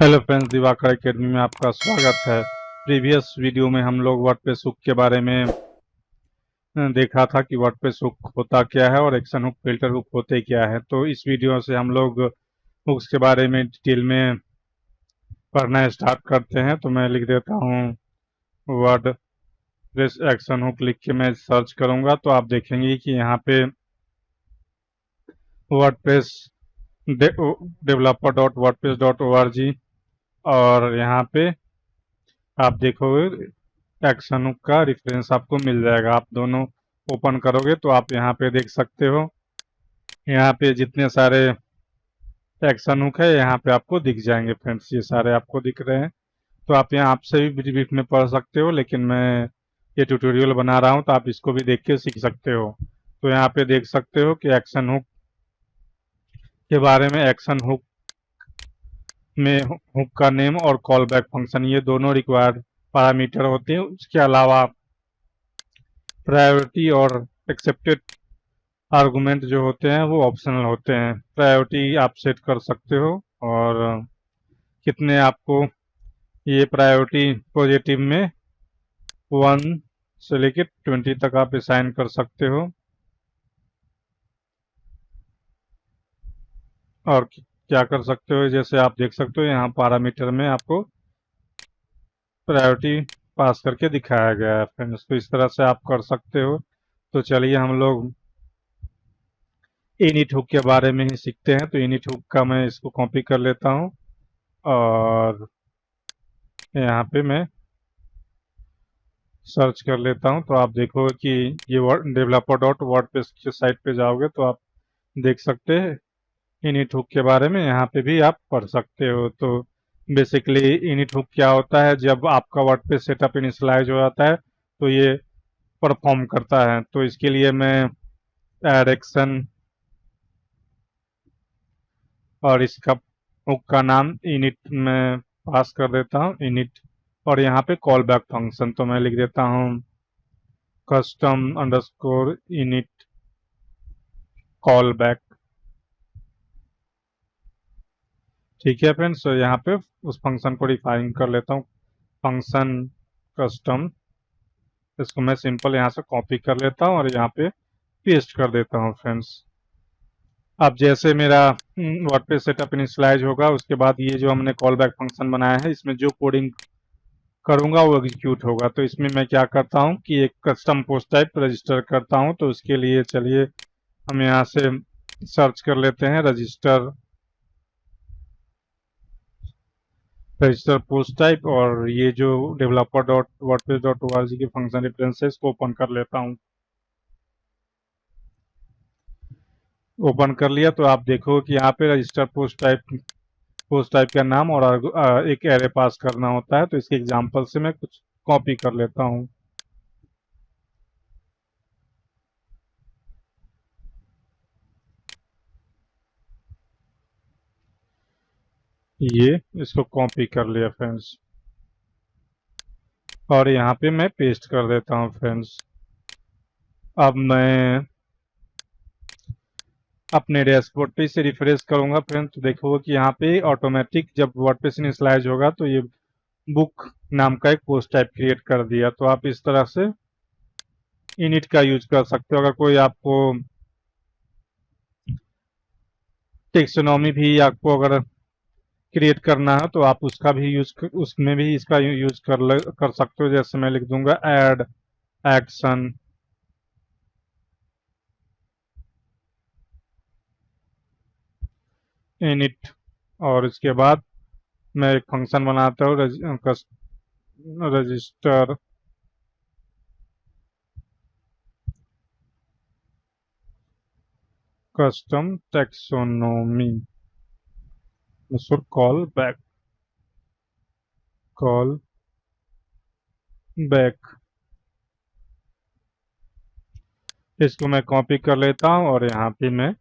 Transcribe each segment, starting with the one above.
Hello friends, Diwakar academy में आपका स्वागत है। प्रीवियस वीडियो में हम लोग वर्डप्रेस हुक के बारे में देखा था कि वर्डप्रेस हुक होता क्या है और एक्शन हुक, फिल्टर हुक होते क्या है। तो इस वीडियो से हम लोग हुक्स के बारे में डिटेल में पढ़ना स्टार्ट करते हैं। तो मैं लिख देता हूँ वर्डप्रेस एक्शन हुक, लिख के मैं सर्च करूंगा तो आप देखेंगे कि यहाँ पे WordPress developer dot WordPress dot O R G, और यहाँ पे आप देखोगे एक्शन हुक का रेफरेंस आपको मिल जाएगा। आप दोनों ओपन करोगे तो आप यहाँ पे देख सकते हो, यहाँ पे जितने सारे एक्शन हुक है यहाँ पे आपको दिख जाएंगे फ्रेंड्स। ये सारे आपको दिख रहे हैं। तो आप यहाँ आपसे भी ब्रीफ में पढ़ सकते हो, लेकिन मैं ये ट्यूटोरियल बना रहा हूँ तो आप इसको भी देख के सीख सकते हो। तो यहाँ पे देख सकते हो कि एक्शन हुक के बारे में, एक्शन हुक में हुक का नेम और कॉल बैक फंक्शन, ये दोनों रिक्वायर्ड पैरामीटर होते हैं। उसके अलावा प्रायोरिटी और एक्सेप्टेड आर्गुमेंट जो होते हैं वो ऑप्शनल होते हैं। प्रायोरिटी आप सेट कर सकते हो और कितने आपको ये प्रायोरिटी पॉजिटिव में 1 से लेकर 20 तक आप असाइन कर सकते हो। और क्या कर सकते हो, जैसे आप देख सकते हो यहाँ पैरामीटर में आपको प्रायोरिटी पास करके दिखाया गया है फ्रेंड्स। तो इस तरह से आप कर सकते हो। तो चलिए हम लोग इनिट हुक के बारे में ही सीखते हैं। तो इनिट हुक का मैं इसको कॉपी कर लेता हूँ और यहाँ पे मैं सर्च कर लेता हूँ। तो आप देखोगे कि ये डेवलपर डॉट वर्डप्रेस की साइट पे जाओगे तो आप देख सकते हैं इनिट हुक के बारे में। यहाँ पे भी आप पढ़ सकते हो। तो बेसिकली इनिट हुक क्या होता है, जब आपका वर्डप्रेस सेटअप इनिशियलाइज हो जाता है तो ये परफॉर्म करता है। तो इसके लिए मैं एड एक्शन और इसका हुक का नाम इनिट में पास कर देता हूँ, इनिट। और यहाँ पे कॉल बैक फंक्शन तो मैं लिख देता हूँ custom underscore init call back. ठीक है फ्रेंड्स, तो यहाँ पे उस फंक्शन को डिफाइन कर लेता हूँ, फंक्शन कस्टम। इसको मैं सिंपल यहाँ से कॉपी कर लेता हूँ और यहाँ पे पेस्ट कर देता हूँ फ्रेंड्स। अब जैसे मेरा वर्डप्रेस सेटअप इनिशियलाइज होगा उसके बाद ये जो हमने कॉल बैक फंक्शन बनाया है इसमें जो कोडिंग करूंगा वो एग्जीक्यूट होगा। तो इसमें मैं क्या करता हूँ कि एक कस्टम पोस्ट टाइप रजिस्टर करता हूँ। तो उसके लिए चलिए हम यहाँ से सर्च कर लेते हैं रजिस्टर रजिस्टर पोस्ट टाइप, और ये जो developer dot WordPress dot O R G के फंक्शन रेफरेंस है इसको ओपन कर लेता हूँ। ओपन कर लिया तो आप देखो कि यहाँ पे रजिस्टर पोस्ट टाइप का नाम और एक एरे पास करना होता है। तो इसके एग्जांपल से मैं कुछ कॉपी कर लेता हूँ। ये इसको कॉपी कर लिया फ्रेंड्स और यहाँ पे मैं पेस्ट कर देता हूँ फ्रेंड्स। अब मैं अपने डैशबोर्ड पे इसे रिफ्रेश करूंगा फ्रेंड्स तो देखोगे कि यहाँ पे ऑटोमेटिक जब वर्डप्रेस इनिशियलाइज होगा तो ये बुक नाम का एक पोस्ट टाइप क्रिएट कर दिया। तो आप इस तरह से इनिट का यूज कर सकते हो। अगर कोई आपको टेक्सोनॉमी भी आपको अगर क्रिएट करना है तो आप उसका भी उसमें भी इसका यूज कर सकते हो। जैसे मैं लिख दूंगा ऐड एक्शन इनिट, और इसके बाद मैं एक फंक्शन बनाता हूँ रजिस्टर कस्टम टेक्सोनोमी, इसको कॉल बैक। इसको मैं कॉपी कर लेता हूँ और यहाँ पे मैं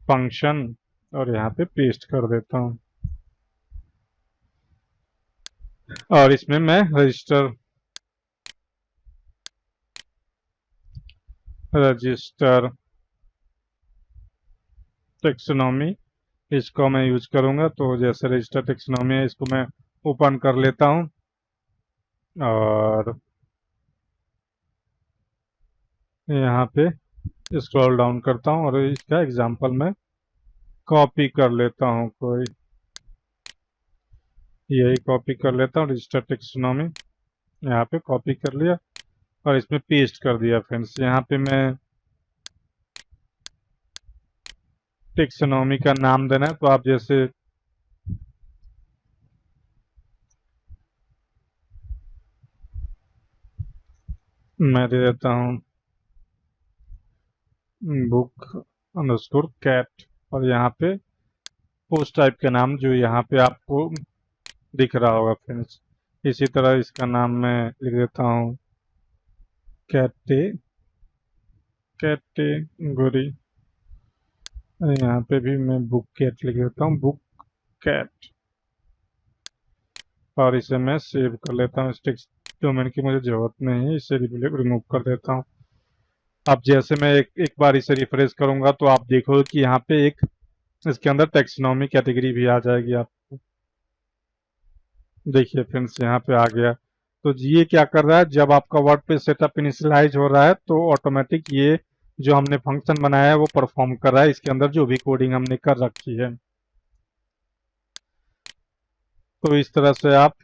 फंक्शन और यहाँ पे पेस्ट कर देता हूँ। और इसमें मैं रजिस्टर टेक्सोनॉमी इसको मैं यूज करूंगा। तो जैसे रजिस्टर टेक्सोनॉमी है, इसको मैं ओपन कर लेता हूँ और यहाँ पे स्क्रॉल डाउन करता हूँ और इसका एग्जांपल मैं कॉपी कर लेता हूँ कोई, यही कॉपी कर लेता हूँ रजिस्टर टेक्सोनॉमी, यहाँ पे कॉपी कर लिया और इसमें पेस्ट कर दिया फ्रेंड्स। यहाँ पे मैं टेक्सोनॉमी का नाम देना है, तो आप जैसे मैं दे देता हूँ बुक अंडरस्कोर कैट, और यहाँ पे पोस्ट टाइप का नाम जो यहाँ पे आपको दिख रहा होगा फ्रेंड्स। इसी तरह इसका नाम मैं लिख देता हूँ कैटे कैटेगरी, यहाँ पे भी मैं बुक कैट लिख देता हूँ, बुक कैट, और इसे मैं सेव कर लेता हूँ। इस टेक्स्ट डोमेन की मुझे जरूरत नहीं है, इसे रिमूव कर देता हूँ। अब जैसे मैं एक बार इसे रिफ्रेश करूंगा तो आप देखोगे कि यहाँ पे एक इसके अंदर टेक्सोनॉमी कैटेगरी भी आ जाएगी। आप देखिए फ्रेंड्स यहाँ पे आ गया। तो ये क्या कर रहा है, जब आपका वर्डप्रेस सेटअप इनिशियलाइज हो रहा है तो ऑटोमेटिक ये जो हमने फंक्शन बनाया है वो परफॉर्म कर रहा है, इसके अंदर जो भी कोडिंग हमने कर रखी है। तो इस तरह से आप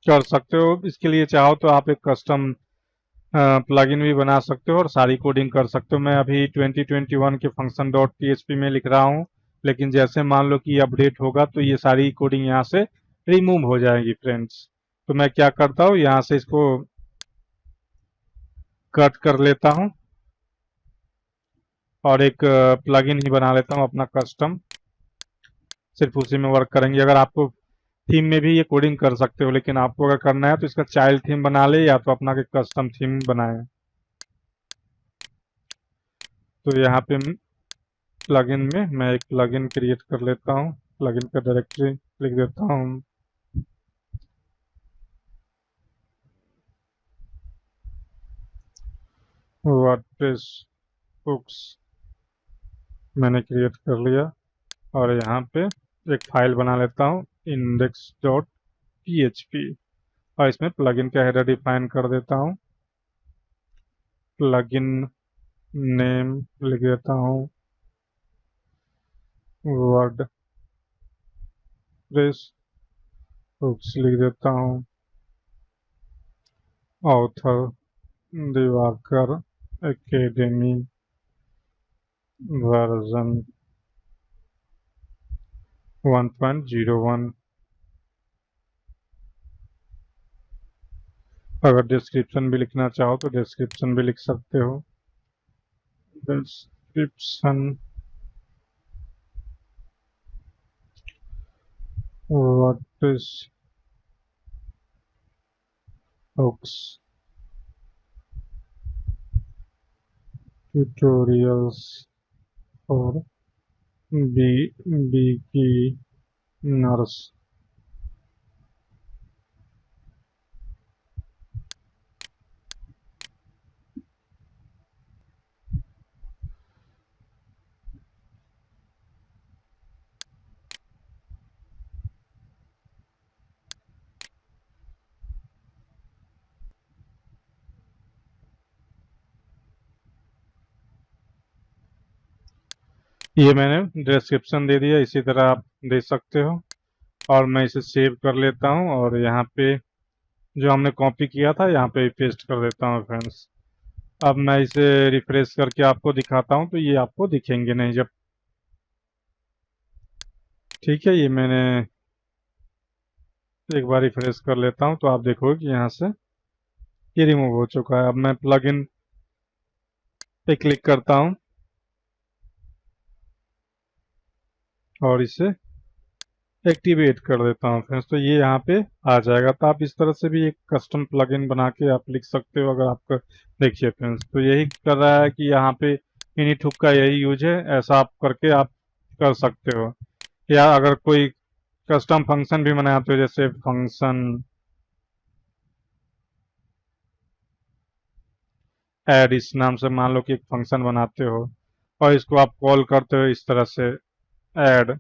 कर सकते हो। इसके लिए चाहो तो आप एक कस्टम प्लगइन भी बना सकते हो और सारी कोडिंग कर सकते हो। मैं अभी 2021 के फंक्शन डॉट पीएचपी में लिख रहा हूँ, लेकिन जैसे मान लो कि अपडेट होगा तो ये सारी कोडिंग यहाँ से रिमूव हो जाएगी फ्रेंड्स। तो मैं क्या करता हूँ, यहाँ से इसको कट कर लेता हूँ और एक प्लगइन ही बना लेता हूँ अपना कस्टम, सिर्फ उसी में वर्क करेंगे। अगर आपको थीम में भी ये कोडिंग कर सकते हो, लेकिन आपको अगर करना है तो इसका चाइल्ड थीम बना ले या तो अपना कस्टम थीम बनाए। तो यहाँ पे प्लगइन में मैं एक प्लगइन क्रिएट कर लेता हूँ, प्लगइन का डायरेक्टरी लिख देता हूँ वर्डप्रेस हुक्स, मैंने क्रिएट कर लिया। और यहाँ पे एक फाइल बना लेता हूँ इंडेक्स डॉट पीएचपी, और इसमें प्लगइन का हेडर डिफाइन कर देता हूँ। प्लगइन नेम लिख देता हूँ वर्डप्रेस हुक्स लिख देता हूँ। Author Diwakar academy version 1.01। अगर डिस्क्रिप्शन भी लिखना चाहो तो डिस्क्रिप्शन भी लिख सकते हो। Description WordPress hooks tutorials for beginners. ये मैंने डिस्क्रिप्शन दे दिया, इसी तरह आप दे सकते हो। और मैं इसे सेव कर लेता हूँ और यहाँ पे जो हमने कॉपी किया था यहाँ पे पेस्ट कर देता हूँ फ्रेंड्स। अब मैं इसे रिफ्रेश करके आपको दिखाता हूँ तो ये आपको दिखेंगे नहीं जब, ठीक है। ये मैंने एक बार रिफ्रेश कर लेता हूँ तो आप देखोगे कि यहाँ से ये रिमूव हो चुका है। अब मैं प्लगइन पे क्लिक करता हूँ और इसे एक्टिवेट कर देता हूँ फ्रेंड्स, तो ये यहाँ पे आ जाएगा। तो आप इस तरह से भी एक कस्टम प्लगइन बना के आप लिख सकते हो। अगर आपका देखिए फ्रेंड्स, तो यही कर रहा है कि यहाँ पे इनिट हुक का यही यूज है, ऐसा आप करके आप कर सकते हो। या अगर कोई कस्टम फंक्शन भी बनाते हो, जैसे फंक्शन ऐड, इस नाम से मान लो कि एक फंक्शन बनाते हो और इसको आप कॉल करते हो इस तरह से, ऐड,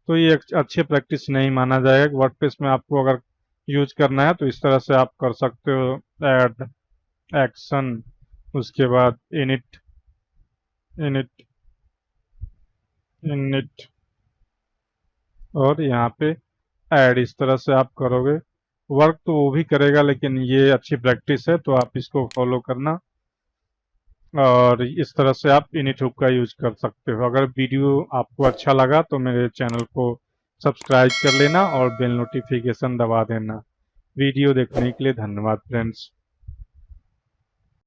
तो ये एक अच्छी प्रैक्टिस नहीं माना जाएगा। वर्डप्रेस में आपको अगर यूज करना है तो इस तरह से आप कर सकते हो, ऐड एक्शन, उसके बाद इनिट, इनिट, इनिट, और यहाँ पे ऐड, इस तरह से आप करोगे। वर्क तो वो भी करेगा, लेकिन ये अच्छी प्रैक्टिस है तो आप इसको फॉलो करना। और इस तरह से आप इनिट हुक का यूज कर सकते हो। अगर वीडियो आपको अच्छा लगा तो मेरे चैनल को सब्सक्राइब कर लेना और बेल नोटिफिकेशन दबा देना। वीडियो देखने के लिए धन्यवाद फ्रेंड्स।